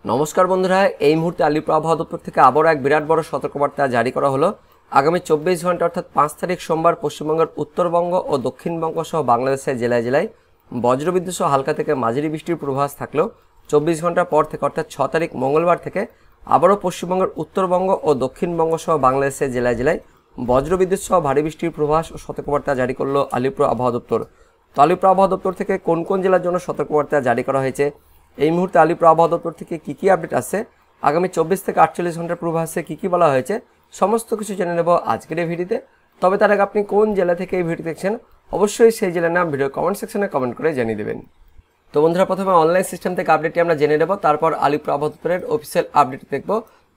নমস্কার বন্ধুরা, এই মুহূর্তে আলিপুর আবহাওয়া দপ্তর থেকে আবারও এক বিরাট বড় সতর্কবার্তা জারি করা হলো। আগামী 24 ঘন্টা অর্থাৎ 5 তারিখ সোমবার পশ্চিমবঙ্গের উত্তরবঙ্গ ও দক্ষিণবঙ্গ সহ বাংলাদেশের জেলায় জেলায় বজ্রবিদ্যুৎ সহ হালকা থেকে মাঝারি বৃষ্টির পূর্বাভাস থাকলেও 24 ঘন্টা পর থেকে অর্থাৎ 6 তারিখ মঙ্গলবার থেকে আবারও পশ্চিমবঙ্গের উত্তরবঙ্গ ও দক্ষিণবঙ্গ সহ বাংলাদেশের জেলায় জেলায় বজ্রবিদ্যুৎ সহ ভারী বৃষ্টির পূর্বাভাস ও সতর্কবার্তা জারি করলো আলিপুর আবহাওয়া দপ্তর। তো আলিপুর আবহাওয়া দপ্তর থেকে কোন কোন জেলার জন্য সতর্কবার্তা জারি করা হয়েছে, এই মুহূর্তে আলিপুর আবহাওয়া দপ্তর থেকে কী আপডেট আছে, আগামী 24 থেকে 48 ঘন্টার পূর্বাভাসে কী বলা হয়েছে, সমস্ত কিছু জেনে নেব আজকের এই ভিডিওতে। তবে তার আগে আপনি কোন জেলা থেকে এই ভিডিও দেখছেন অবশ্যই সেই জেলার নাম ভিডিও কমেন্ট সেকশনে কমেন্ট করে জানিয়ে দেবেন। তো বন্ধুরা, প্রথমে অনলাইন সিস্টেম থেকে আপডেটটি আমরা জেনে নেব, তারপর আলিপুর আবহাওয়া দপ্তরের অফিসিয়াল আপডেট দেখব।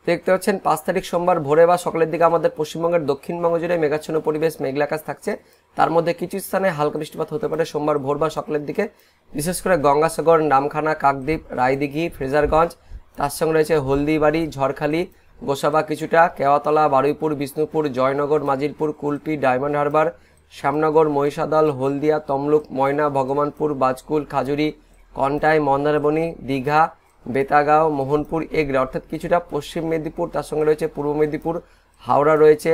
দেখতে পাচ্ছেন 5 তারিখ সোমবার ভোরে বা সকালের দিকে আমাদের পশ্চিমবঙ্গের দক্ষিণবঙ্গ জুড়ে মেঘাচ্ছন্ন পরিবেশ, মেঘলা আকাশ থাকছে। তার মধ্যে কিছু স্থানে হালকা বৃষ্টিপাত হতে পারে সোমবার ভোর বা সকালের দিকে, বিশেষ করে গঙ্গাসাগর, নামখানা, কাকদ্বীপ, রায়দিঘি, ফ্রেজারগঞ্জ, তার সঙ্গে রয়েছে হলদিবাড়ি, ঝড়খালি, গোসাবা কিছুটা, কেওয়াতলা, বারুইপুর, বিষ্ণুপুর, জয়নগর, মাজিলপুর, কুলপি, ডায়মন্ড হারবার, শ্যামনগর, মহিষাদল, হলদিয়া, তমলুক, ময়না, ভগবানপুর, বাজকুল, খাজুরি, কন্টাই, মন্দারমণি, দীঘা, বেতাগাঁও, মোহনপুর, এগরা অর্থাৎ কিছুটা পশ্চিম মেদিনীপুর, তার সঙ্গে রয়েছে পূর্ব মেদিনীপুর, হাওড়া রয়েছে,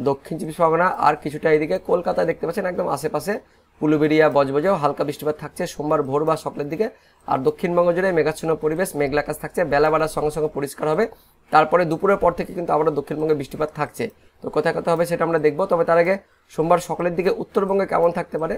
দক্ষিণ চব্বিশ পরগনা, আর কিছুটা এদিকে কলকাতায় দেখতে পাচ্ছেন একদম আশেপাশে উলুবেড়িয়া, বজবজেও হালকা বৃষ্টিপাত থাকছে সোমবার ভোর বা সকালের দিকে। আর দক্ষিণবঙ্গ জুড়ে মেঘাচ্ছন্ন পরিবেশ, মেঘলা আকাশ থাকছে, বেলা বাড়ার সঙ্গে সঙ্গে পরিষ্কার হবে। তারপরে দুপুরের পর থেকে কিন্তু আবারও দক্ষিণবঙ্গে বৃষ্টিপাত থাকছে। তো কোথায় কোথায় হবে সেটা আমরা দেখবো। তবে তার আগে সোমবার সকালের দিকে উত্তরবঙ্গে কেমন থাকতে পারে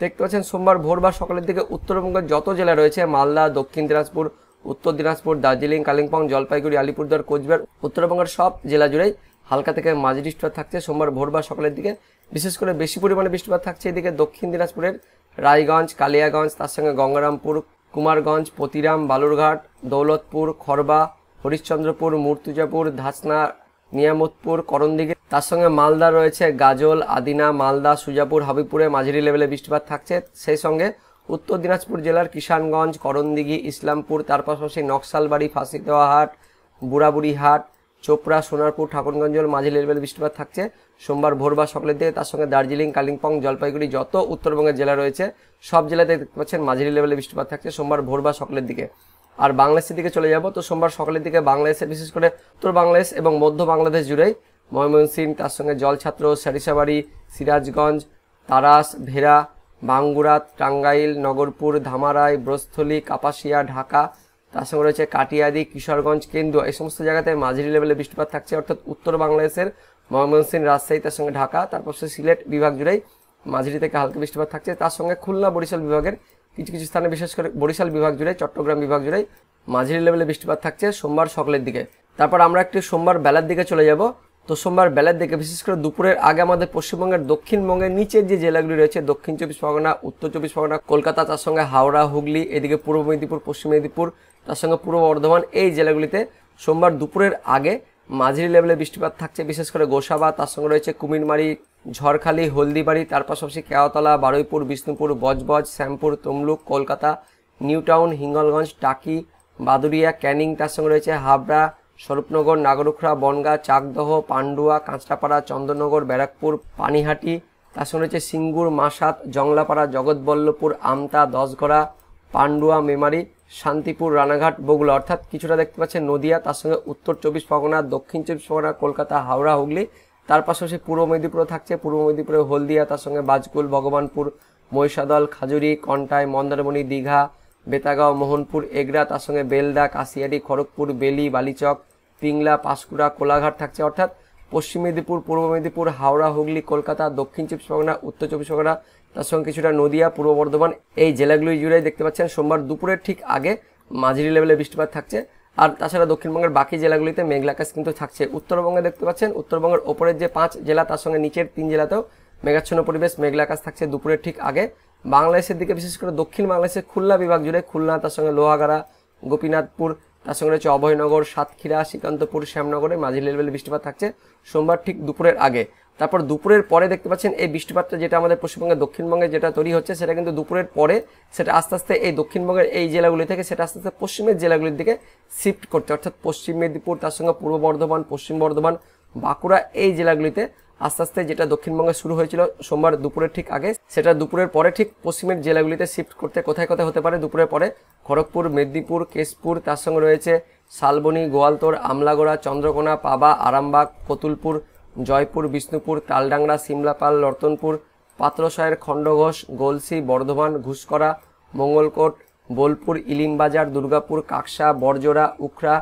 দেখতে পাচ্ছেন। সোমবার ভোর বা সকালের দিকে উত্তরবঙ্গের যত জেলা রয়েছে, মালদা, দক্ষিণ দিনাজপুর, উত্তর দিনাজপুর, দার্জিলিং, কালিম্পং, জলপাইগুড়ি, আলিপুরদুয়ার, কোচবিহার, উত্তরবঙ্গের সব জেলা জুড়েই হালকা থেকে মাঝারি বৃষ্টিপাত থাকছে সোমবার ভোর বা সকালের দিকে। বিশেষ করে বেশি পরিমাণে বৃষ্টিপাত থাকছে এদিকে দক্ষিণ দিনাজপুরের রায়গঞ্জ, কালিয়াগঞ্জ, তার সঙ্গে গঙ্গারামপুর, কুমারগঞ্জ, পতিরাম, বালুরঘাট, দৌলতপুর, খড়বা, হরিশ্চন্দ্রপুর, মুর্তুজাপুর, ধাসনা, নিয়ামতপুর, করণদিঘি, তার সঙ্গে মালদা রয়েছে গাজল, আদিনা, মালদা, সুজাপুর, হাবিবপুরে মাঝারি লেভেলে বৃষ্টিপাত থাকছে। সেই সঙ্গে উত্তর দিনাজপুর জেলার কিষানগঞ্জ, করণদিঘি, ইসলামপুর, তার পাশাপাশি নকশালবাড়ি, ফাঁসিদেওয়াহাট, বুড়াবুড়িহাট, চোপড়া, সোনারপুর, ঠাকুরগঞ্জ মাঝারি লেভেলে বৃষ্টিপাত থাকছে সোমবার ভোর বা সকালের দিকে। তার সঙ্গে দার্জিলিং, কালিম্পং, জলপাইগুড়ি যত উত্তরবঙ্গের জেলা রয়েছে সব জেলাতে দেখতে পাচ্ছেন মাঝারি লেভেলে বৃষ্টিপাত থাকছে সোমবার ভোর বা সকালের দিকে। আর বাংলাদেশের দিকে চলে যাব, তো সোমবার সকালের দিকে বাংলাদেশের বিশেষ করে উত্তর বাংলাদেশ এবং মধ্য বাংলাদেশ জুড়েই ময়মনসিংহ, তার সঙ্গে জলছাত্র, সরিষাবাড়ি, সিরাজগঞ্জ, তারাস, ভেড়া, বাঙ্গুরা, টাঙ্গাইল, নগরপুর, ধামারাই, ব্রস্থলী, কাপাসিয়া, ঢাকা, তার সঙ্গে রয়েছে কাটিয়াদি, কিশোরগঞ্জ, কেন্দুয়া, এই সমস্ত জায়গাতে মাঝারি লেভেলে বৃষ্টিপাত থাকছে। অর্থাৎ উত্তর বাংলাদেশের ময়মনসিংহ, রাজশাহী, তার সঙ্গে ঢাকা, তারপর সিলেট বিভাগ জুড়েই মাঝারি থেকে হালকা বৃষ্টিপাত থাকছে। তার সঙ্গে খুলনা, বরিশাল বিভাগের কিছু কিছু স্থানে, বিশেষ করে বরিশাল বিভাগ জুড়ে, চট্টগ্রাম বিভাগ জুড়েই মাঝারি লেভেলে বৃষ্টিপাত থাকছে সোমবার সকালের দিকে। তারপর আমরা একটি সোমবার বেলার দিকে চলে যাব। তো সোমবার বেলার দিকে বিশেষ করে দুপুরের আগে আমাদের পশ্চিমবঙ্গের দক্ষিণবঙ্গের নিচের যে জেলাগুলি রয়েছে, দক্ষিণ চব্বিশ পরগনা, উত্তর চব্বিশ পরগনা, কলকাতা, তার সঙ্গে হাওড়া, হুগলি, এদিকে পূর্ব মেদিনীপুর, পশ্চিম মেদিনীপুর, তার সঙ্গে পূর্ব বর্ধমান, এই জেলাগুলিতে সোমবার দুপুরের আগে মাঝারি লেভেলে বৃষ্টিপাত থাকছে। বিশেষ করে গোসাবা, তার সঙ্গে রয়েছে কুমিরমারি, ঝড়খালি, হলদিবাড়ি, তার পাশাপাশি কেওয়াতলা, বারুইপুর, বিষ্ণুপুর, বজবজ, শ্যামপুর, তমলুক, কলকাতা, নিউ টাউন, হিঙ্গলগঞ্জ, টাকি, বাদুরিয়া, ক্যানিং, তার সঙ্গে রয়েছে হাবড়া, স্বরূপনগর, নাগরুখড়া, বনগাঁ, চাকদহ, পান্ডুয়া, কাঁচরাপাড়া, চন্দননগর, ব্যারাকপুর, পানিহাটি, তার সঙ্গে রয়েছে সিঙ্গুর, মাসাত, জংলাপাড়া, জগৎবল্লভপুর, আমতা, দশগড়া, পান্ডুয়া, মেমারি, শান্তিপুর, রানাঘাট, বগুড়া অর্থাৎ কিছুটা দেখতে পাচ্ছেন নদিয়া, তার সঙ্গে উত্তর চব্বিশ পরগনা, দক্ষিণ চব্বিশ পরগনা, কলকাতা, হাওড়া, হুগলি, তার পাশাপাশি পূর্ব মেদিনীপুরে থাকছে, পূর্ব মেদিনীপুরে হলদিয়া, তার সঙ্গে বাজকুল, ভগবানপুর, মহিষাদল, খাজুরি, কন্টাই, মন্দারমণি, দীঘা, বেতাগাঁও, মোহনপুর, এগরা, তার সঙ্গে বেলদা, কাশিয়াড়ি, খড়গপুর, বেলি, বালিচক, পিংলা, পাঁশকুড়া, কোলাঘাট থাকছে। অর্থাৎ পশ্চিম মেদিনীপুর, পূর্ব মেদিনীপুর, হাওড়া, হুগলি, কলকাতা, দক্ষিণ চব্বিশ পরগনা, উত্তর চব্বিশ পরগনা, তার সঙ্গে কিছুটা নদিয়া, পূর্ব বর্ধমান, এই জেলাগুলি জুড়ে দেখতে পাচ্ছেন সোমবার দুপুরের ঠিক আগে মাঝারি লেভেলে বৃষ্টিপাত থাকছে। আর তাছাড়া দক্ষিণবঙ্গের বাকি জেলাগুলিতে মেঘলা আকাশ কিন্তু থাকছে। উত্তরবঙ্গে দেখতে পাচ্ছেন উত্তরবঙ্গের ওপরের যে 5 জেলা, তার সঙ্গে নিচের 3 জেলাতেও মেঘাচ্ছন্ন পরিবেশ, মেঘলা আকাশ থাকছে দুপুরের ঠিক আগে। বাংলাদেশের দিকে বিশেষ করে দক্ষিণ বাংলাদেশের খুলনা বিভাগ জুড়ে, খুলনা, তার সঙ্গে লোহাগাড়া, গোপীনাথপুর, তার সঙ্গে রয়েছে অভয়নগর, সাতক্ষীরা, শ্রীকান্তপুর, শ্যামনগরে মাঝারি লেভেলে বৃষ্টিপাত থাকছে সোমবার ঠিক দুপুরের আগে। তারপর দুপুরের পরে দেখতে পাচ্ছেন এই বৃষ্টিপাতটা যেটা আমাদের পশ্চিমবঙ্গের দক্ষিণবঙ্গে যেটা তৈরি হচ্ছে, সেটা কিন্তু দুপুরের পরে সেটা আস্তে আস্তে এই দক্ষিণবঙ্গের এই জেলাগুলি থেকে সেটা আস্তে আস্তে পশ্চিমের জেলাগুলির দিকে শিফট করছে। অর্থাৎ পশ্চিম মেদিনীপুর, তার সঙ্গে পূর্ব বর্ধমান, পশ্চিম বর্ধমান, বাঁকুড়া, এই জেলাগুলিতে আস্তে আস্তে যেটা দক্ষিণবঙ্গে শুরু হয়েছিল সোমবার দুপুরের ঠিক আগে, সেটা দুপুরের পরে ঠিক পশ্চিমের জেলাগুলিতে শিফট করতে কোথায় কোথায় হতে পারে দুপুরের পরে, খড়গপুর, মেদিনীপুর, কেশপুর, তার সঙ্গে রয়েছে শালবনী, গোয়ালতোড়, আমলাগোড়া, চন্দ্রকোনা, পাবা, আরামবাগ, কতুলপুর, জয়পুর, বিষ্ণুপুর, তালডাংরা, সিমলাপাল, রতনপুর, পাত্রসায়ের, খণ্ডঘোষ, গলসি, বর্ধমান, ঘুষকরা, মঙ্গলকোট, বোলপুর, ইলিমবাজার, দুর্গাপুর, কাকসা, বরজোড়া, উখড়া,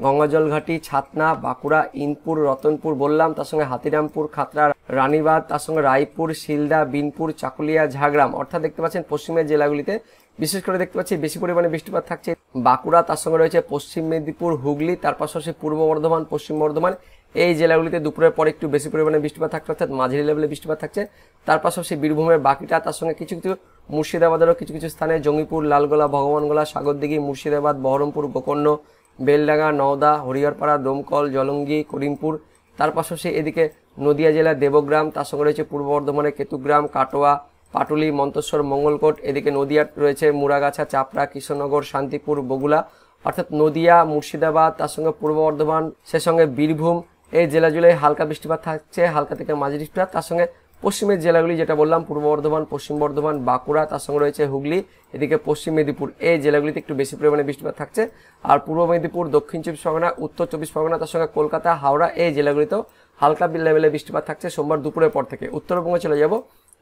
গঙ্গাজলঘাটি, ছাতনা, বাঁকুড়া, ইনপুর, রতনপুর বললাম, তার সঙ্গে হাতিরামপুর, খাতড়া, রানীবাঁধ, তার সঙ্গে রায়পুর, শিলদা, বিনপুর, চাকুলিয়া, ঝাড়গ্রাম। অর্থাৎ দেখতে পাচ্ছেন পশ্চিমের জেলাগুলিতে বিশেষ করে দেখতে পাচ্ছি বেশি পরিমাণে বৃষ্টিপাত থাকছে বাঁকুড়া, তার সঙ্গে রয়েছে পশ্চিম মেদিনীপুর, হুগলি, তার পাশাপাশি পূর্ব বর্ধমান, পশ্চিম বর্ধমান, এই জেলাগুলিতে দুপুরের পরে একটু বেশি পরিমাণে বৃষ্টিপাত থাকছে, অর্থাৎ মাঝারি লেভেলে বৃষ্টিপাত থাকছে। তার পাশাপাশি বীরভূমের বাকিটা, তার সঙ্গে কিছু কিছু মুর্শিদাবাদেরও কিছু কিছু স্থানে জঙ্গিপুর, লালগোলা, ভগবানগোলা, সাগরদিঘি, মুর্শিদাবাদ, বহরমপুর, গোকর্ণ, বেলডাঙ্গা, নওদা, হরিহরপাড়া, ডোমকল, জলঙ্গি, করিমপুর। তার পাশাপাশি এদিকে নদিয়া জেলার দেবগ্রাম, তার সঙ্গে রয়েছে পূর্ব বর্ধমানের কেতুগ্রাম, কাটোয়া, পাটুলি, মন্তেশ্বর, মঙ্গলকোট, এদিকে নদিয়ার রয়েছে মুড়াগাছা, চাপড়া, কৃষ্ণনগর, শান্তিপুর, বগুলা। অর্থাৎ নদিয়া, মুর্শিদাবাদ, তার সঙ্গে পূর্ব বর্ধমান, সে সঙ্গে বীরভূম, এই জেলা জুড়ে হালকা বৃষ্টিপাত থাকছে, হালকা থেকে মাঝারি বৃষ্টিপাত। তার সঙ্গে পশ্চিমের জেলাগুলি যেটা বললাম পূর্ব বর্ধমান, পশ্চিম বর্ধমান, বাঁকুড়া, তার সঙ্গে রয়েছে হুগলি, এদিকে পশ্চিম মেদিনীপুর, এই জেলাগুলিতে একটু বেশি পরিমাণে বৃষ্টিপাত থাকছে। আর পূর্ব মেদিনীপুর, দক্ষিণ চব্বিশ পরগনা, উত্তর চব্বিশ পরগনা, তার সঙ্গে কলকাতা, হাওড়া, এই জেলাগুলিতেও হালকা লেভেলে বৃষ্টিপাত থাকছে সোমবার দুপুরের পর থেকে। উত্তরবঙ্গে চলে যাব,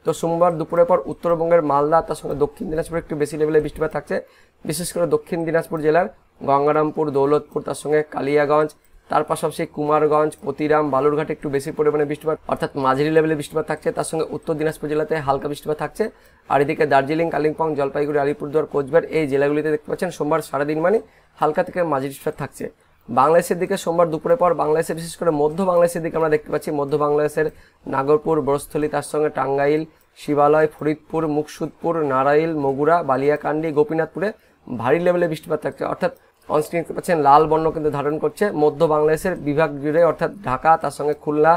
তো সোমবার দুপুরের পর উত্তরবঙ্গের মালদা, তার সঙ্গে দক্ষিণ দিনাজপুরে একটু বেশি লেভেলে বৃষ্টিপাত থাকছে, বিশেষ করে দক্ষিণ দিনাজপুর জেলার গঙ্গারামপুর, দৌলতপুর, তার সঙ্গে কালিয়াগঞ্জ, তার পাশাপাশি কুমারগঞ্জ, প্রতিরাম, বালুরঘাটে একটু বেশি পরিমাণে বৃষ্টিপাত, অর্থাৎ মাঝারি লেভেলে বৃষ্টিপাত থাকছে। তার সঙ্গে উত্তর দিনাজপুর জেলাতে হালকা বৃষ্টিপাত থাকছে। আর এদিকে দার্জিলিং, কালিম্পং, জলপাইগুড়ি, আলিপুরদুয়ার, কোচবিহার, এই জেলাগুলিতে দেখতে পাচ্ছেন সোমবার সারাদিন মানে হালকা থেকে মাঝারি বৃষ্টিপাত থাকছে। বাংলাদেশের দিকে সোমবার দুপুরের পর বাংলাদেশে বিশেষ করে মধ্য বাংলাদেশের দিকে আমরা দেখতে পাচ্ছি মধ্য বাংলাদেশের নাগরপুর, বরস্থলী, তার সঙ্গে টাঙ্গাইল, শিবালয়, ফরিদপুর, মুকসুদপুর, নারাইল, মগুরা, বালিয়াকান্দি, গোপীনাথপুরে ভারী লেভেলে বৃষ্টিপাত থাকছে। অর্থাৎ অনস্ক্রিন দেখতে পাচ্ছেন লাল বর্ণ কিন্তু ধারণ করছে মধ্য বাংলাদেশের বিভাগ জুড়ে, অর্থাৎ ঢাকা, তার সঙ্গে খুলনা,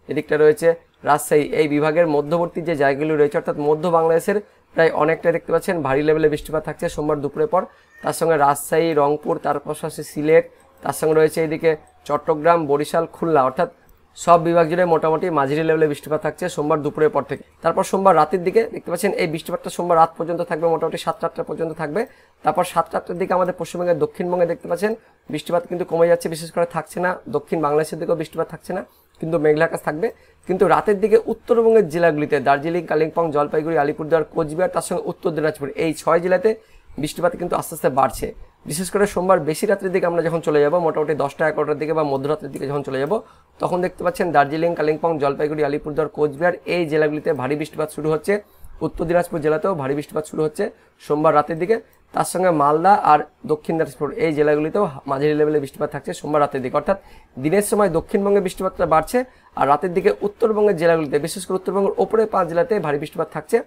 এদিকটা রয়েছে রাজশাহী, এই বিভাগের মধ্যবর্তী যে জায়গাগুলি রয়েছে অর্থাৎ মধ্য বাংলাদেশের প্রায় অনেকটাই দেখতে পাচ্ছেন ভারী লেভেলে বৃষ্টিপাত থাকছে সোমবার দুপুরের পর। তার সঙ্গে রাজশাহী, রংপুর, তার পাশাপাশি সিলেট, তার সঙ্গে রয়েছে এদিকে চট্টগ্রাম, বরিশাল, খুলনা, অর্থাৎ সব বিভাগ জুড়ে মোটামুটি মাঝারি লেভেলে বৃষ্টিপাত থাকছে সোমবার দুপুরের পর থেকে। তারপর সোমবার রাতের দিকে দেখতে পাচ্ছেন এই বৃষ্টিপাতটা সোমবার রাত পর্যন্ত থাকবে, মোটামুটি 7-8টা পর্যন্ত থাকবে। তারপর 7-8টার দিকে আমাদের পশ্চিমবঙ্গের দক্ষিণবঙ্গে দেখতে পাচ্ছেন বৃষ্টিপাত কিন্তু কমে যাচ্ছে, বিশেষ করে থাকছে না। দক্ষিণ বাংলাদেশের দিকেও বৃষ্টিপাত থাকছে না, কিন্তু মেঘলা আকাশ থাকবে। কিন্তু রাতের দিকে উত্তরবঙ্গের জেলাগুলিতে দার্জিলিং, কালিম্পং, জলপাইগুড়ি, আলিপুরদুয়ার, কোচবিহার, তার সঙ্গে উত্তর দিনাজপুর, এই 6 জেলাতে বৃষ্টিপাত কিন্তু আস্তে আস্তে বাড়ছে। বিশেষ করে সোমবার বেশি রাত্রের দিকে আমরা যখন চলে যাব, মোটামুটি 10টা-11টার দিকে বা মধ্যরাত্রের দিকে যখন চলে যাব, তখন দেখতে পাচ্ছেন দার্জিলিং, কালিম্পং, জলপাইগুড়ি, আলিপুরদুয়ার, কোচবিহার, এই জেলাগুলিতে ভারী বৃষ্টিপাত শুরু হচ্ছে। উত্তর দিনাজপুর জেলাতেও ভারী বৃষ্টিপাত শুরু হচ্ছে সোমবার রাতের দিকে। তার সঙ্গে মালদা আর দক্ষিণ দিনাজপুর, এই জেলাগুলিতেও মাঝারি লেভেলে বৃষ্টিপাত থাকছে সোমবার রাতের দিকে। অর্থাৎ দিনের সময় দক্ষিণবঙ্গে বৃষ্টিপাতটা বাড়ছে, আর রাতের দিকে উত্তরবঙ্গের জেলাগুলিতে, বিশেষ করে উত্তরবঙ্গের ওপরে 5 জেলাতে ভারী বৃষ্টিপাত থাকছে।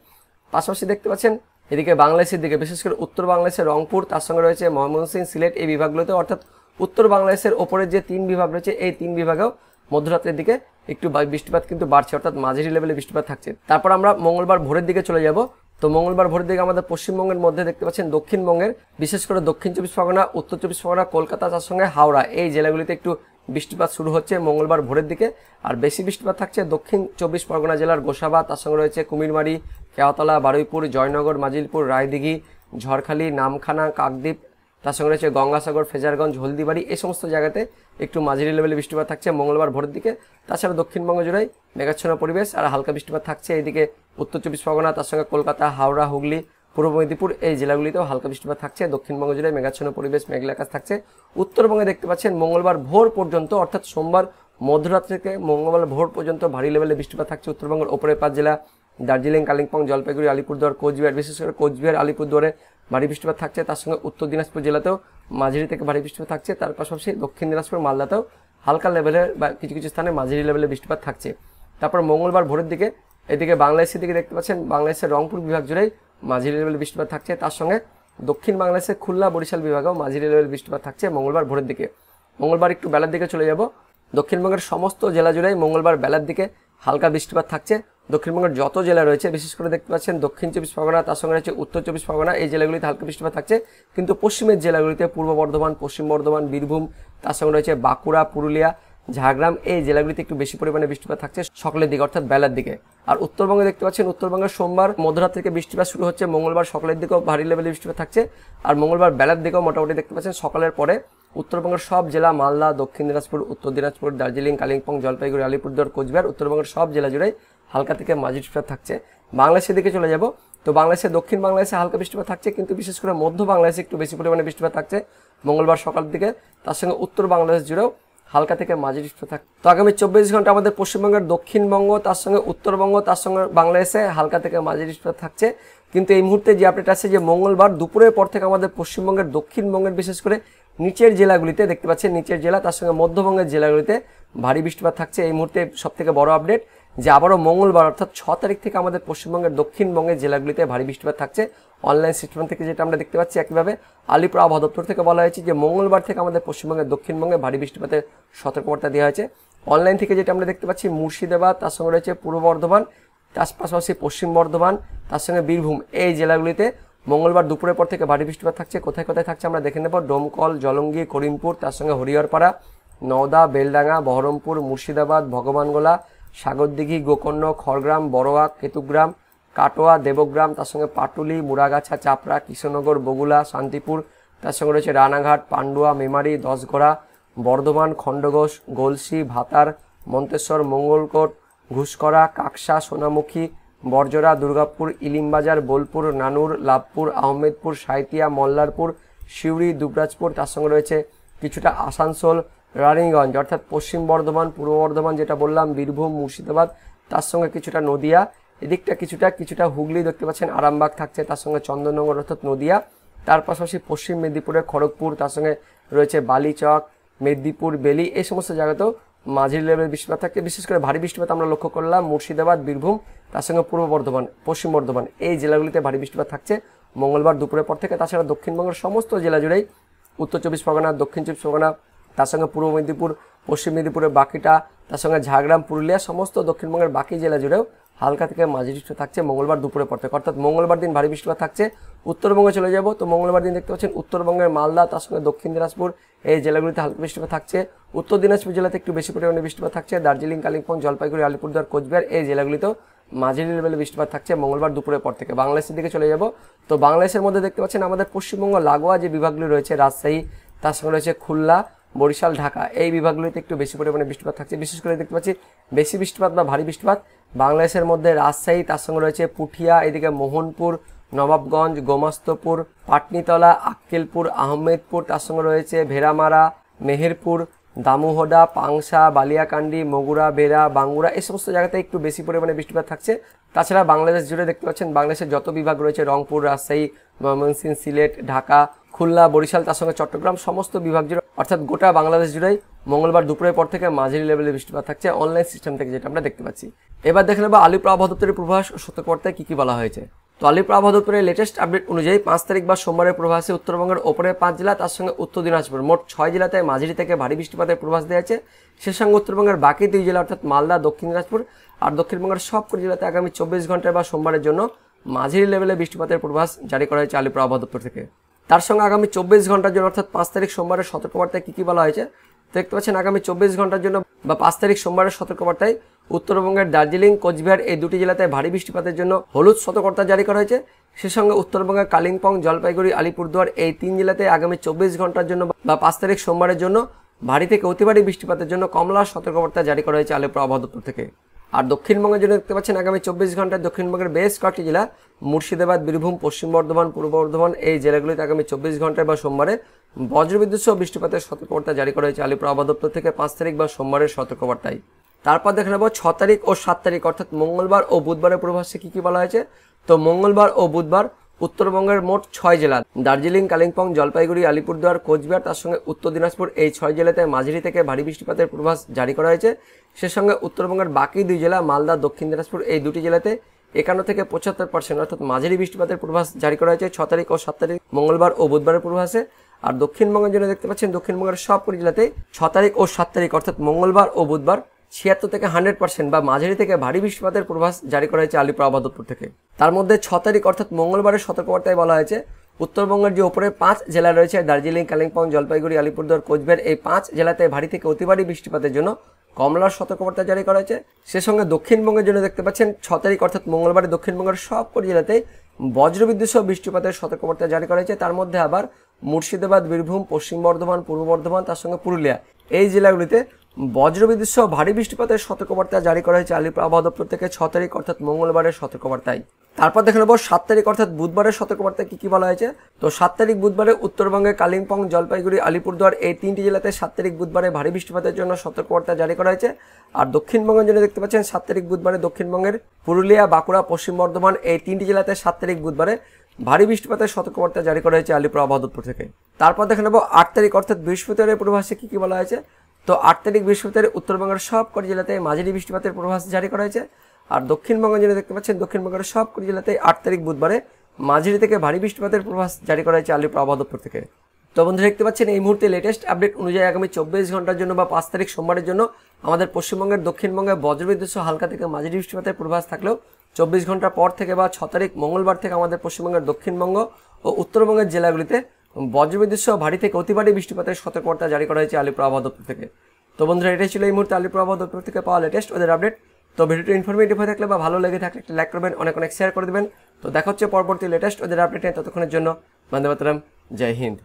পাশাপাশি দেখতে পাচ্ছেন এদিকে বাংলাদেশের দিকে, বিশেষ করে উত্তর বাংলাদেশের রংপুর, তার সঙ্গে রয়েছে ময়মনসিংহ, সিলেট, এই বিভাগগুলোতে, অর্থাৎ উত্তর বাংলাদেশের ওপরের যে 3 বিভাগ রয়েছে এই 3 বিভাগেও মধ্যরাত্রের দিকে একটু বৃষ্টিপাত কিন্তু বাড়ছে, অর্থাৎ মাঝারি লেভেলে বৃষ্টিপাত থাকছে। তারপর আমরা মঙ্গলবার ভোরের দিকে চলে যাব। তো মঙ্গলবার ভোরের দিকে আমাদের পশ্চিমবঙ্গের মধ্যে দেখতে পাচ্ছেন দক্ষিণবঙ্গের, বিশেষ করে দক্ষিণ চব্বিশ পরগনা, উত্তর চব্বিশ পরগনা, কলকাতা, তার সঙ্গে হাওড়া, এই জেলাগুলিতে একটু বৃষ্টিপাত শুরু হচ্ছে মঙ্গলবার ভোরের দিকে। আর বেশি বৃষ্টিপাত থাকছে দক্ষিণ চব্বিশ পরগনা জেলার গোসাবা, তার সঙ্গে রয়েছে কুমিরমারি, কেওতলা, বারুইপুর, জয়নগর, মাজিলপুর, রায়দিঘি, ঝড়খালি, নামখানা, কাকদ্বীপ, তার সঙ্গে রয়েছে গঙ্গাসাগর, ফেজারগঞ্জ, হলদিবাড়ি, এই সমস্ত জায়গাতে একটু মাঝারি লেভেলে বৃষ্টিপাত থাকছে মঙ্গলবার ভোরের দিকে। তাছাড়া দক্ষিণবঙ্গ জুড়েই মেঘাচ্ছন্ন পরিবেশ আর হালকা বৃষ্টিপাত থাকছে। এইদিকে উত্তর চব্বিশ পরগনা, তার সঙ্গে কলকাতা, হাওড়া, হুগলি, পূর্ব মেদিনীপুর, এই জেলাগুলিতেও হালকা বৃষ্টিপাত থাকছে। দক্ষিণবঙ্গ জুড়ে মেঘাচ্ছন্ন পরিবেশ, মেঘলা আকাশ থাকছে। উত্তরবঙ্গে দেখতে পাচ্ছেন মঙ্গলবার ভোর পর্যন্ত, অর্থাৎ সোমবার মধ্যরাত থেকে মঙ্গলবার ভোর পর্যন্ত ভারী লেভেলে বৃষ্টিপাত থাকছে উত্তরবঙ্গের ওপরের 5 জেলা দার্জিলিং, কালিম্পং, জলপাইগুড়ি, আলিপুরদুয়ার, কোচবিহার, বিশেষ করে কোচবিহার, আলিপুরদুয়ারে ভারী বৃষ্টিপাত থাকছে। তার সঙ্গে উত্তর দিনাজপুর জেলাতেও মাঝারি থেকে ভারী বৃষ্টিপাত থাকছে। তার পাশাপাশি দক্ষিণ দিনাজপুর, মালদাতেও হালকা লেভেলের বা কিছু কিছু স্থানে মাঝারি লেভেলে বৃষ্টিপাত থাকছে। তারপর মঙ্গলবার ভোরের দিকে এদিকে বাংলাদেশের দিকে দেখতে পাচ্ছেন বাংলাদেশের রংপুর বিভাগ জুড়েই মাঝারি লেভেলে বৃষ্টিপাত থাকছে। তার সঙ্গে দক্ষিণ বাংলাদেশের খুলনা, বরিশাল বিভাগেও মাঝারি লেভেলে বৃষ্টিপাত থাকছে মঙ্গলবার ভোরের দিকে। মঙ্গলবার একটু বেলার দিকে চলে যাব। দক্ষিণবঙ্গের সমস্ত জেলা জুড়েই মঙ্গলবার বেলার দিকে হালকা বৃষ্টিপাত থাকছে। দক্ষিণবঙ্গের যত জেলা রয়েছে, বিশেষ করে দেখতে পাচ্ছেন দক্ষিণ চব্বিশ পরগনা, তার সঙ্গে রয়েছে উত্তর চব্বিশ পরগনা, এই জেলাগুলিতে হালকা বৃষ্টিপাত থাকছে। কিন্তু পশ্চিমের জেলাগুলিতে পূর্ব বর্ধমান, পশ্চিম বর্ধমান, বীরভূম, তার সঙ্গে রয়েছে বাঁকুড়া, পুরুলিয়া, ঝাড়গ্রাম, এই জেলাগুলিতে একটু বেশি পরিমাণে বৃষ্টিপাত থাকছে সকালের দিকে, অর্থাৎ বেলার দিকে। আর উত্তরবঙ্গে দেখতে পাচ্ছেন উত্তরবঙ্গের সোমবার মধ্যরাত থেকে বৃষ্টিপাত শুরু হচ্ছে, মঙ্গলবার সকালের দিকেও ভারী লেভেলে বৃষ্টিপাত থাকছে। আর মঙ্গলবার বেলার দিকেও মোটামুটি দেখতে পাচ্ছেন সকালের পরে উত্তরবঙ্গের সব জেলা মালদা, দক্ষিণ দিনাজপুর, উত্তর দিনাজপুর, দার্জিলিং, কালিম্পং, জলপাইগুড়ি, আলিপুরদুয়ার, কোচবিহার, উত্তরবঙ্গের সব জেলা জুড়েই হালকা থেকে মাঝারি বৃষ্টিপাত থাকছে। বাংলাদেশের দিকে চলে যাব, তো বাংলাদেশে দক্ষিণ বাংলাদেশে হালকা বৃষ্টিপাত থাকছে, কিন্তু বিশেষ করে মধ্য বাংলাদেশে একটু বেশি পরিমাণে বৃষ্টিপাত থাকছে মঙ্গলবার সকাল দিকে। তার সঙ্গে উত্তর বাংলাদেশ জুড়েও হালকা থেকে মাঝারি বৃষ্টিপাত থাকছে। তো আগামী 24 ঘন্টা আমাদের পশ্চিমবঙ্গের দক্ষিণবঙ্গ, তার সঙ্গে উত্তরবঙ্গ, তার সঙ্গে বাংলাদেশে হালকা থেকে মাঝারি বৃষ্টিপাত থাকছে। কিন্তু এই মুহূর্তে যে আপডেট আছে যে মঙ্গলবার দুপুরের পর থেকে আমাদের পশ্চিমবঙ্গের দক্ষিণবঙ্গের বিশেষ করে নিচের জেলাগুলিতে দেখতে পাচ্ছেন, নিচের জেলা তার সঙ্গে মধ্যবঙ্গের জেলাগুলিতে ভারী বৃষ্টিপাত থাকছে। এই মুহূর্তে সবথেকে বড় আপডেট যে আবারও মঙ্গলবার অর্থাৎ 6 তারিখ থেকে আমাদের পশ্চিমবঙ্গের দক্ষিণবঙ্গের জেলাগুলিতে ভারী বৃষ্টিপাত থাকছে। অনলাইন সিস্টেম থেকে যেটা আমরা দেখতে পাচ্ছি, একইভাবে আলিপুর আবহাওয়া দপ্তর থেকে বলা হয়েছে যে মঙ্গলবার থেকে আমাদের পশ্চিমবঙ্গের দক্ষিণবঙ্গে ভারী বৃষ্টিপাতের সতর্কবার্তা দেওয়া হয়েছে। অনলাইন থেকে যেটা আমরা দেখতে পাচ্ছি, মুর্শিদাবাদ, তার সঙ্গে রয়েছে পূর্ব বর্ধমান, তার পাশাপাশি পশ্চিম বর্ধমান, তার সঙ্গে বীরভূম, এই জেলাগুলিতে মঙ্গলবার দুপুরের পর থেকে ভারী বৃষ্টিপাত থাকছে। কোথায় কোথায় থাকছে আমরা দেখে নেব। ডোমকল, জলঙ্গি, করিমপুর, তার সঙ্গে হরিহরপাড়া, নওদা, বেলডাঙ্গা, বহরমপুর, মুর্শিদাবাদ, ভগবানগোলা, সাগরদিঘি, গোকর্ণ, খড়গ্রাম, বড়োয়া, কেতুগ্রাম, কাটোয়া, দেবগ্রাম, তার সঙ্গে পাটুলি, মুরাগাছা, চাপড়া, কৃষ্ণনগর, বগুলা, শান্তিপুর, তার সঙ্গে রয়েছে রানাঘাট, পান্ডুয়া, মেমারি, দশঘোড়া, বর্ধমান, খণ্ডঘোষ, গলসি, ভাতার, মন্তেশ্বর, মঙ্গলকোট, ঘুষকরা, কাকসা, সোনামুখী, বরজরা, দুর্গাপুর, ইলিমবাজার, বোলপুর, নানুর, লাভপুর, আহমেদপুর, সাঁইতিয়া, মল্লারপুর, সিউড়ি, দুবরাজপুর, তার সঙ্গে রয়েছে কিছুটা আসানসোল, রানীগঞ্জ অর্থাৎ পশ্চিম বর্ধমান, পূর্ব বর্ধমান যেটা বললাম, বীরভূম, মুর্শিদাবাদ, তার সঙ্গে কিছুটা নদিয়া, এদিকটা কিছুটা হুগলি দেখতে পাচ্ছেন, আরামবাগ থাকছে, তার সঙ্গে চন্দননগর অর্থাৎ নদিয়া, তার পাশাপাশি পশ্চিম মেদিনীপুরে খড়গপুর, তার সঙ্গে রয়েছে বালিচক, মেদিনীপুর, বেলি, এই সমস্ত জায়গাতেও মাঝারি লেভেলের বৃষ্টিপাত থাকছে। বিশেষ করে ভারী বৃষ্টিপাত আমরা লক্ষ্য করলাম মুর্শিদাবাদ, বীরভূম, তার সঙ্গে পূর্ব বর্ধমান, পশ্চিম বর্ধমান, এই জেলাগুলিতে ভারী বৃষ্টিপাত থাকছে মঙ্গলবার দুপুরের পর থেকে। তাছাড়া দক্ষিণবঙ্গের সমস্ত জেলা জুড়েই, উত্তর 24 পরগনা, দক্ষিণ 24 পরগনা, তার সঙ্গে পূর্ব মেদিনীপুর, পশ্চিম মেদিনীপুরের বাকিটা, তার সঙ্গে ঝাড়গ্রাম, পুরুলিয়া, সমস্ত দক্ষিণবঙ্গের বাকি জেলা জুড়েও হালকা থেকে মাঝারি বৃষ্টি থাকছে মঙ্গলবার দুপুরের পর থেকে। অর্থাৎ মঙ্গলবার দিন ভারী বৃষ্টিপাত থাকছে। উত্তরবঙ্গে চলে যাব, তো মঙ্গলবার দিন দেখতে পাচ্ছেন উত্তরবঙ্গের মালদা, তার সঙ্গে দক্ষিণ দিনাজপুর, এই জেলাগুলিতে হালকা বৃষ্টিপাত থাকছে। উত্তর দিনাজপুর জেলাতে একটু বেশি পরিমাণে বৃষ্টিপাত থাকছে। দার্জিলিং, কালিম্পং, জলপাইগুড়ি, আলিপুরদুয়ার, কোচবিহার, এই জেলাগুলিতেও মাঝারি লেভেলে বৃষ্টিপাত থাকছে মঙ্গলবার দুপুরের পর থেকে। বাংলাদেশের দিকে চলে যাব, তো বাংলাদেশের মধ্যে দেখতে পাচ্ছেন আমাদের পশ্চিমবঙ্গ লাগোয়া যে বিভাগগুলি রয়েছে, রাজশাহী, তার সঙ্গে রয়েছে খুলনা, বরিশাল, ঢাকা, এই বিভাগগুলিতে একটু বেশি পরিমাণে বৃষ্টিপাত থাকছে। বিশেষ করে দেখতে পাচ্ছি বেশি বৃষ্টিপাত বা ভারী বৃষ্টিপাত বাংলাদেশের মধ্যে রাজশাহী, তার সঙ্গে রয়েছে পুঠিয়া, এদিকে মোহনপুর, নবাবগঞ্জ, গোমাস্তপুর, পাটনিতলা, আক্কেলপুর, আহমেদপুর, তার সঙ্গে রয়েছে ভেড়ামারা, মেহেরপুর, দামোহদা, পাংশা, বালিয়াকান্দি, মগুরা, বেড়া, বাঙ্গুরা, এই সমস্ত জায়গাতে একটু বেশি পরিমাণে বৃষ্টিপাত থাকছে। তাছাড়া বাংলাদেশ জুড়ে দেখতে পাচ্ছেন বাংলাদেশের যত বিভাগ রয়েছে, রংপুর, রাজশাহী, ময়মনসিংহ, সিলেট, ঢাকা, খুলনা, বরিশাল, তার সঙ্গে চট্টগ্রাম, সমস্ত বিভাগ জুড়ে অর্থাৎ গোটা বাংলাদেশ জুড়েই মঙ্গলবার দুপুরের পর থেকে মাঝারি লেভেলে বৃষ্টিপাত থাকছে অনলাইন সিস্টেম থেকে যেটা আমরা দেখতে পাচ্ছি। এবার দেখে নেব আলিপুর আবহাওয়া দপ্তরের পূর্বাভাস ও সতর্কবার্তায় কি বলা হয়েছে। তো আলিপুর আবহাওয়া দপ্তরের লেটেস্ট আপডেট অনুযায়ী 5 তারিখ বা সোমবারের পূর্বাভাসে উত্তরবঙ্গের ওপরে 5 জেলা, তার সঙ্গে উত্তর দিনাজপুর, মোট 6 জেলাতে মাঝারি থেকে ভারী বৃষ্টিপাতের পূর্বাভাস দেওয়া হয়েছে। সে সঙ্গে উত্তরবঙ্গের বাকি 2 জেলা অর্থাৎ মালদা, দক্ষিণ দিনাজপুর আর দক্ষিণবঙ্গের সবকটি জেলাতে আগামী 24 ঘন্টায় বা সোমবারের জন্য মাঝারি লেভেলে বৃষ্টিপাতের পূর্বাভাস জারি করা হয়েছে আলিপুর আবহাওয়া দপ্তর থেকে। তার সঙ্গে আগামী 24 ঘন্টার জন্য অর্থাৎ 5 তারিখ সোমবারের সতর্কবার্তায় কি বলা হয়েছে দেখতে পাচ্ছেন। আগামী 24 ঘন্টার জন্য বা 5 তারিখ সোমবারের সতর্কবার্তায় উত্তরবঙ্গের দার্জিলিং, কোচবিহার, এই দুটি জেলাতে ভারী বৃষ্টিপাতের জন্য হলুদ সতর্কবার্তা জারি করা হয়েছে। সে সঙ্গে উত্তরবঙ্গের কালিম্পং, জলপাইগুড়ি, আলিপুরদুয়ার, এই 3 জেলাতে আগামী 24 ঘন্টার জন্য বা 5 তারিখ সোমবারের জন্য ভারী থেকে অতি ভারী বৃষ্টিপাতের জন্য কমলা সতর্কবার্তা জারি করা হয়েছে আলিপুর আবহাওয়া দপ্তর থেকে। আর দক্ষিণবঙ্গের জন্য দেখতে পাচ্ছেন আগামী 24 ঘন্টায় দক্ষিণবঙ্গের বেশ কয়েকটি জেলা মুর্শিদাবাদ, বীরভূম, পশ্চিম বর্ধমান, পূর্ব বর্ধমান, এই জেলাগুলিতে আগামী 24 ঘন্টায় বা সোমবারে বজ্রবিদ্যুৎ সহ বৃষ্টিপাতের সতর্কবার্তা জারি করা হয়েছে আলিপুর আবহাওয়া দপ্তর থেকে 5 তারিখ বা সোমবারের সতর্কবার্তায়। তারপর দেখে নেব 6 তারিখ ও 7 তারিখ অর্থাৎ মঙ্গলবার ও বুধবারের পূর্বাভাসে কি বলা হয়েছে। তো মঙ্গলবার ও বুধবার উত্তরবঙ্গের মোট 6 জেলা দার্জিলিং, কালিম্পং, জলপাইগুড়ি, আলিপুরদুয়ার, কোচবিহার, তার সঙ্গে উত্তর দিনাজপুর, এই 6 জেলাতে মাঝারি থেকে ভারী বৃষ্টিপাতের পূর্বাভাস জারি করা হয়েছে। সে সঙ্গে উত্তরবঙ্গের বাকি 2 জেলা মালদা, দক্ষিণ দিনাজপুর, এই দুটি জেলাতে 51 থেকে 75% অর্থাৎ মাঝারি বৃষ্টিপাতের পূর্বাভাস জারি করা হয়েছে 6 তারিখ ও 7 তারিখ মঙ্গলবার ও বুধবারের পূর্বাভাসে। আর দক্ষিণবঙ্গের জন্য দেখতে পাচ্ছেন দক্ষিণবঙ্গের সবকটি জেলাতে 6 তারিখ ও 7 তারিখ অর্থাৎ মঙ্গলবার ও বুধবার 76 থেকে 100% বা মাঝারি থেকে ভারী বৃষ্টিপাতের পূর্বাভাস জারি করা হয়েছে আলিপুর আবহাওয়া দপ্তর থেকে। তার মধ্যে 6 তারিখ অর্থাৎ মঙ্গলবারের সতর্কবার্তায় বলা হয়েছে উত্তরবঙ্গের যে উপরে 5 জেলা রয়েছে দার্জিলিং, কালিম্পং, জলপাইগুড়ি, আলিপুরদুয়ার, কোচবিহার, এই 5 জেলাতে ভারী থেকে অতি ভারী বৃষ্টিপাতের জন্য কমলার সতর্কবার্তা জারি করা হয়েছে। সে সঙ্গে দক্ষিণবঙ্গের জন্য দেখতে পাচ্ছেন 6 তারিখ অর্থাৎ মঙ্গলবারে দক্ষিণবঙ্গের সবকটি জেলাতেই বজ্রবিদ্যুৎ সহ বৃষ্টিপাতের সতর্কবার্তা জারি করা হয়েছে। তার মধ্যে আবার মুর্শিদাবাদ, বীরভূম, পশ্চিম বর্ধমান, পূর্ব বর্ধমান, তার সঙ্গে পুরুলিয়া, এই জেলাগুলিতে বজ্রবিদ্যুৎ সহ ভারী বৃষ্টিপাতের সতর্কবার্তা জারি করা হয়েছে আলিপুর আবহাওয়া দপ্তর থেকে 6 তারিখ অর্থাৎ মঙ্গলবারের সতর্কবার্তায়। তারপর দেখে নেব 7 তারিখ অর্থাৎ বুধবারের সতর্কবার্তায় কি বলা হয়েছে। তো 7 তারিখ বুধবারে উত্তরবঙ্গে কালিম্পং, জলপাইগুড়ি, আলিপুরদুয়ার এই 3টি জেলাতে 7 তারিখ বুধবারে ভারী বৃষ্টিপাতের জন্য সতর্কবার্তা জারি করা হয়েছে। আর দক্ষিণবঙ্গের জন্য দেখতে পাচ্ছেন 7 তারিখ বুধবারে দক্ষিণবঙ্গের পুরুলিয়া, বাঁকুড়া, পশ্চিম বর্ধমান এই 3টি জেলাতে 7 তারিখ বুধবারে ভারী বৃষ্টিপাতের সতর্কবার্তা জারি করা হয়েছে আলিপুর আবহাওয়া দপ্তর থেকে। তারপর দেখে নেব 8 তারিখ অর্থাৎ বৃহস্পতিবারের পূর্বাভাসে কি বলা হয়েছে। তো 8 তারিখ বৃহস্পতিবার উত্তরবঙ্গের সবকটি জেলাতে মাঝারি বৃষ্টিপাতের পূর্বাভাস জারি করা হয়েছে। আর দক্ষিণবঙ্গের জন্য দেখতে পাচ্ছেন দক্ষিণবঙ্গের সবকটি জেলাতে 8 তারিখ বুধবারে মাঝারি থেকে ভারী বৃষ্টিপাতের পূর্বাভাস জারি করা হয়েছে আলিপুর আবহাওয়া দপ্তর থেকে। তো বন্ধুরা দেখতে পাচ্ছেন এই মুহূর্তে লেটেস্ট আপডেট অনুযায়ী আগামী 24 ঘন্টার জন্য বা 5 তারিখ সোমবারের জন্য আমাদের পশ্চিমবঙ্গের দক্ষিণবঙ্গে বজ্রবিদ্যুৎ সহ হালকা থেকে মাঝারি বৃষ্টিপাতের পূর্বাভাস থাকলেও 24 ঘন্টা পর থেকে বা 6 তারিখ মঙ্গলবার থেকে আমাদের পশ্চিমবঙ্গের দক্ষিণবঙ্গ ও উত্তরবঙ্গের জেলাগুলিতে বজ্রবিদ্যুৎ সহ ভারী থেকে অতি ভারী বৃষ্টিপাতের সতর্কবার্তা জারি করা হয়েছে আলিপুর আবহাওয়া দপ্তর থেকে। তো বন্ধুরা এটাই ছিল এই মুহূর্তে আলিপুর আবহাওয়া দপ্তর থেকে পাওয়া লেটেস্ট ওদের আপডেট। তো ভিডিওটি ইনফরমেটিভ হয়ে থাকলে বা ভালো লেগে থাকলে একটা লাইক করবেন, অনেক শেয়ার করে দেবেন। তো দেখা হচ্ছে পরবর্তী লেটেস্ট ওদের আপডেট নিয়ে, ততক্ষণের জন্য বন্দে মাতরম, জয় হিন্দ।